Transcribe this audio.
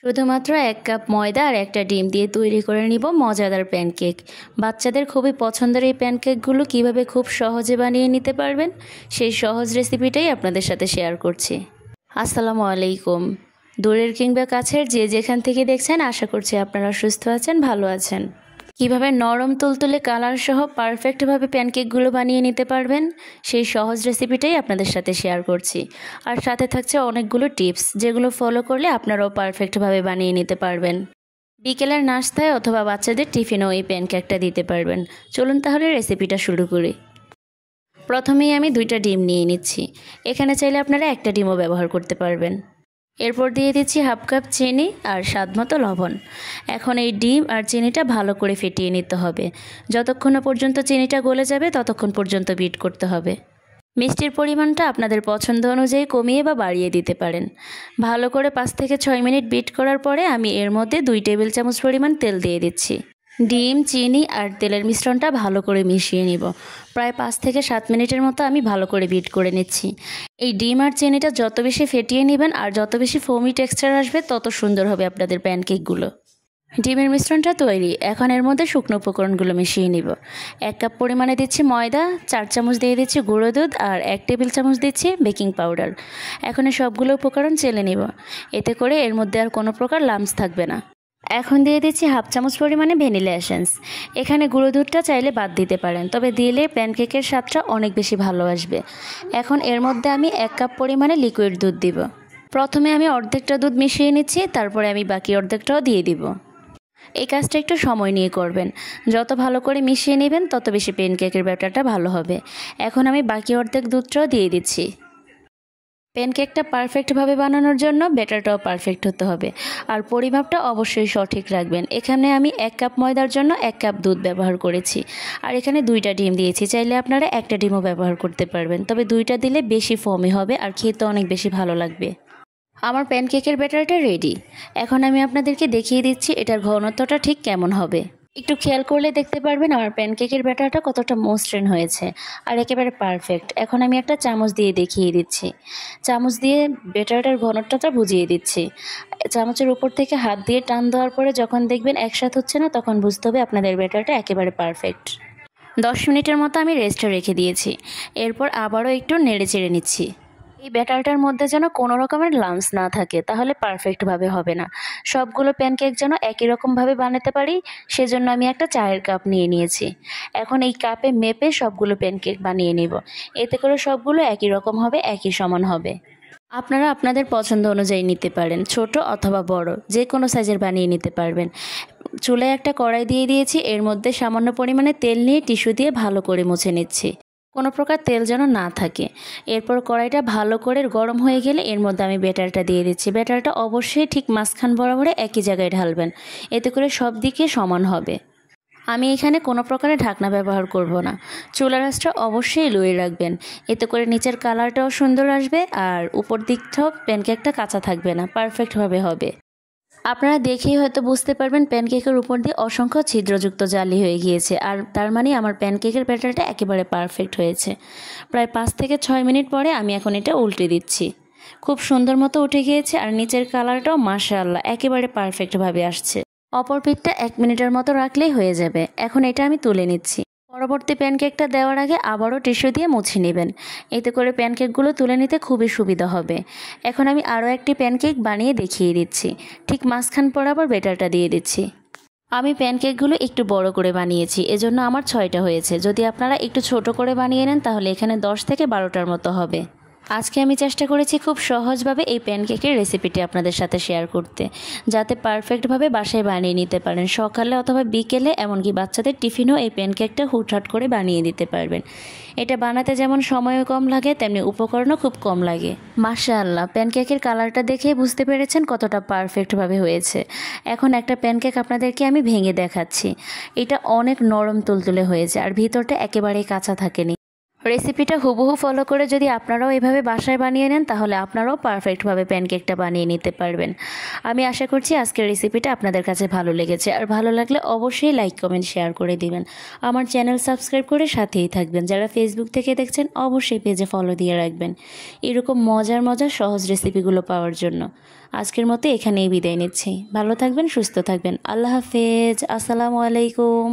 শুধুমাত্র 1 কাপ ময়দা আর একটা ডিম দিয়ে তৈরি করে নিব মজাদার প্যানকেক। বাচ্চাদের খুবই পছন্দের এই প্যানকেকগুলো কিভাবে খুব সহজে বানিয়ে নিতে পারবেন সেই সহজ রেসিপিটাই আপনাদের সাথে শেয়ার করছি। আসসালামু আলাইকুম। দূরের কিংবা কাছের যে যেখান থেকে দেখছেন আশা করছি আপনারা সুস্থ আছেন, ভালো আছেন। কিভাবে নরম তুলতুলে কালার সহ পারফেক্টভাবে প্যানকেকগুলো বানিয়ে নিতে পারবেন সেই সহজ রেসিপিটাই আপনাদের সাথে শেয়ার করছি। আর সাথে থাকছে অনেকগুলো টিপস যেগুলো ফলো করলে আপনারাও পারফেক্টভাবে বানিয়ে নিতে পারবেন। বিকেলের নাস্তায় অথবা বাচ্চাদের টিফিনেও এই প্যানকেকটা দিতে পারবেন। চলুন তাহলে রেসিপিটা শুরু করি। প্রথমেই আমি 2টা ডিম নিয়ে নিচ্ছি। এখানে চাইলে আপনারা একটা ডিমও ব্যবহার করতে পারবেন। এরপর দিয়ে দিচ্ছি 1/2 কাপ চিনি আর স্বাদমতো লবণ। এখন এই ডিম আর চিনিটা ভালো করে ফেটিয়ে নিতে হবে। যতক্ষণ না পর্যন্ত চিনিটা গলে যাবে ততক্ষণ পর্যন্ত বিট করতে হবে। মিষ্টির পরিমাণটা আপনাদের পছন্দ অনুযায়ী কমিয়ে বা বাড়িয়ে দিতে পারেন। ভালো করে 5 থেকে 6 মিনিট বিট করার পরে আমি এর মধ্যে 2 টেবিল চামচ পরিমাণ তেল দিয়ে দিচ্ছি। ডিম, চিনি আর তেলের মিশ্রণটা ভালো করে মিশিয়ে নিব। প্রায় 5 থেকে 7 মিনিটের মতো আমি ভালো করে বিট করে নিচ্ছি। এই ডিম আর চিনিটা যত বেশি ফেটিয়ে নেবেন আর যত বেশি ফোমি টেক্সচার আসবে তত সুন্দর হবে আপনাদের প্যানকেকগুলো। ডিমের মিশ্রণটা তৈরি। এখন এর মধ্যে শুকনো উপকরণগুলো মিশিয়ে নিব। 1 কাপ পরিমাণে দিচ্ছি ময়দা, 4 চামচ দিয়ে দিচ্ছি গুঁড়ো দুধ আর 1 টেবিল চামচ দিচ্ছি বেকিং পাউডার। এখন এই সবগুলো উপকরণ চেলে নিব। এতে করে এর মধ্যে আর কোনো প্রকার লাম্পস থাকবে না। এখন দিয়ে দিচ্ছি 1/2 চামচ পরিমাণে ভ্যানিলা এসেন্স। এখানে গুঁড়ো দুধটা চাইলে বাদ দিতে পারেন, তবে দিলে প্যানকেকের স্বাদটা অনেক বেশি ভালো আসবে। এখন এর মধ্যে আমি 1 কাপ পরিমাণে লিকুইড দুধ দিব। প্রথমে আমি অর্ধেকটা দুধ মিশিয়ে নিচ্ছি, তারপরে আমি বাকি অর্ধেকটাও দিয়ে দিব। এই কাজটা একটু সময় নিয়ে করবেন। যত ভালো করে মিশিয়ে নেবেন তত বেশি প্যানকেকের ব্যাটারটা ভালো হবে। এখন আমি বাকি অর্ধেক দুধটাও দিয়ে দিচ্ছি। প্যানকেকটা পারফেক্টভাবে বানানোর জন্য ব্যাটারটাও পারফেক্ট হতে হবে আর পরিমাপটা অবশ্যই সঠিক রাখবেন। এখানে আমি 1 কাপ ময়দার জন্য 1 কাপ দুধ ব্যবহার করেছি আর এখানে 2টা ডিম দিয়েছি। চাইলে আপনারা একটা ডিমও ব্যবহার করতে পারবেন, তবে 2টা দিলে বেশি ফোমি হবে আর খেতে অনেক বেশি ভালো লাগবে। আমার প্যানকেকের ব্যাটারটা রেডি। এখন আমি আপনাদেরকে দেখিয়ে দিচ্ছি এটার ঘনত্বটা ঠিক কেমন হবে। একটু খেয়াল করলে দেখতে পারবেন আমার প্যানকেকের ব্যাটারটা কতটা মসৃণ হয়েছে আর একেবারে পারফেক্ট। এখন আমি একটা চামচ দিয়ে দেখিয়ে দিচ্ছি। চামচ দিয়ে ব্যাটারটার ঘনত্বটা বুঝিয়ে দিচ্ছি। চামচের উপর থেকে হাত দিয়ে টান দেওয়ার পরে যখন দেখবেন একসাথে হচ্ছে না তখন বুঝতে হবে আপনাদের ব্যাটারটা একেবারে পারফেক্ট। 10 মিনিটের মতো আমি রেস্টে রেখে দিয়েছি। এরপর আবারও একটু নেড়ে চেড়ে নিচ্ছি। এই ব্যাটারটার মধ্যে যেন কোনো রকমের লাম্পস না থাকে, তাহলে পারফেক্টভাবে হবে না। সবগুলো প্যানকেক যেন একই রকমভাবে বানাতে পারি সেজন্য আমি একটা চায়ের কাপ নিয়ে নিয়েছি। এখন এই কাপে মেপে সবগুলো প্যানকেক বানিয়ে নেব। এতে করে সবগুলো একই রকম হবে, একই সমান হবে। আপনারা আপনাদের পছন্দ অনুযায়ী নিতে পারেন, ছোট অথবা বড় যে কোনো সাইজের বানিয়ে নিতে পারবেন। চুলায় একটা কড়াই দিয়ে দিয়েছি। এর মধ্যে সামান্য পরিমাণে তেল নিয়ে টিস্যু দিয়ে ভালো করে মুছে নিচ্ছি, কোনো প্রকার তেল যেন না থাকে। এরপর কড়াইটা ভালো করে গরম হয়ে গেলে এর মধ্যে আমি ব্যাটারটা দিয়ে দিচ্ছি। ব্যাটারটা অবশ্যই ঠিক মাঝখান বরাবরে একই জায়গায় ঢালবেন, এতে করে সব দিকে সমান হবে। আমি এখানে কোনো প্রকারের ঢাকনা ব্যবহার করব না। চুলার আঁচটা অবশ্যই লোয়ে রাখবেন, এতে করে নিচের কালারটাও সুন্দর আসবে আর উপর দিকটাও প্যানকেকটা কাঁচা থাকবে না, পারফেক্টভাবে হবে। আপনারা দেখেই হয়তো বুঝতে পারবেন প্যানকেকের উপর দিয়ে অসংখ্য ছিদ্রযুক্ত জালি হয়ে গিয়েছে, আর তার মানে আমার প্যানকেকের ব্যাটারটা একেবারে পারফেক্ট হয়েছে। প্রায় 5 থেকে 6 মিনিট পরে আমি এখন এটা উল্টে দিচ্ছি। খুব সুন্দর মতো উঠে গিয়েছে আর নিচের কালারটাও মাশাআল্লাহ একেবারে পারফেক্টভাবে আসছে। অপর পিঠটা 1 মিনিটের মতো রাখলেই হয়ে যাবে। এখন এটা আমি তুলে নিচ্ছি। পরবর্তী প্যানকেকটা দেওয়ার আগে আবারও টিস্যু দিয়ে মুছে নেবেন, এতে করে প্যানকেকগুলো তুলে নিতে খুবই সুবিধা হবে। এখন আমি আরও একটি প্যানকেক বানিয়ে দেখিয়ে দিচ্ছি। ঠিক মাঝখান বরাবর ব্যাটারটা দিয়ে দিচ্ছি। আমি প্যানকেকগুলো একটু বড় করে বানিয়েছি, এজন্য আমার 6টা হয়েছে। যদি আপনারা একটু ছোট করে বানিয়ে নেন তাহলে এখানে 10 থেকে 12টার মতো হবে। আজকে আমি চেষ্টা করেছি খুব সহজভাবে এই প্যানকেকের রেসিপিটি আপনাদের সাথে শেয়ার করতে, যাতে পারফেক্টভাবে বাসায় বানিয়ে নিতে পারেন। সকালে অথবা বিকেলে এমনকি বাচ্চাদের টিফিনও এই প্যানকেকটা হুটহাট করে বানিয়ে দিতে পারবেন। এটা বানাতে যেমন সময়ও কম লাগে তেমনি উপকরণও খুব কম লাগে। মাশাআল্লাহ, প্যানকেকের কালারটা দেখেই বুঝতে পেরেছেন কতটা পারফেক্টভাবে হয়েছে। এখন একটা প্যানকেক আপনাদেরকে আমি ভেঙে দেখাচ্ছি। এটা অনেক নরম তুলতুলে হয়েছে আর ভিতরটা একেবারেই কাঁচা থাকেনি। রেসিপিটা হুবহু ফলো করে যদি আপনারাও এভাবে বাসায় বানিয়ে নেন তাহলে আপনারাও পারফেক্টভাবে প্যানকেকটা বানিয়ে নিতে পারবেন। আমি আশা করছি আজকের রেসিপিটা আপনাদের কাছে ভালো লেগেছে, আর ভালো লাগলে অবশ্যই লাইক কমেন্ট শেয়ার করে দিবেন। আমার চ্যানেল সাবস্ক্রাইব করে সাথেই থাকবেন। যারা ফেসবুক থেকে দেখছেন অবশ্যই পেজে ফলো দিয়ে রাখবেন এরকম মজার সহজ রেসিপিগুলো পাওয়ার জন্য। আজকের মতো এখানেই বিদায় নিচ্ছি। ভালো থাকবেন, সুস্থ থাকবেন। আল্লাহ হাফেজ। আসসালামু আলাইকুম।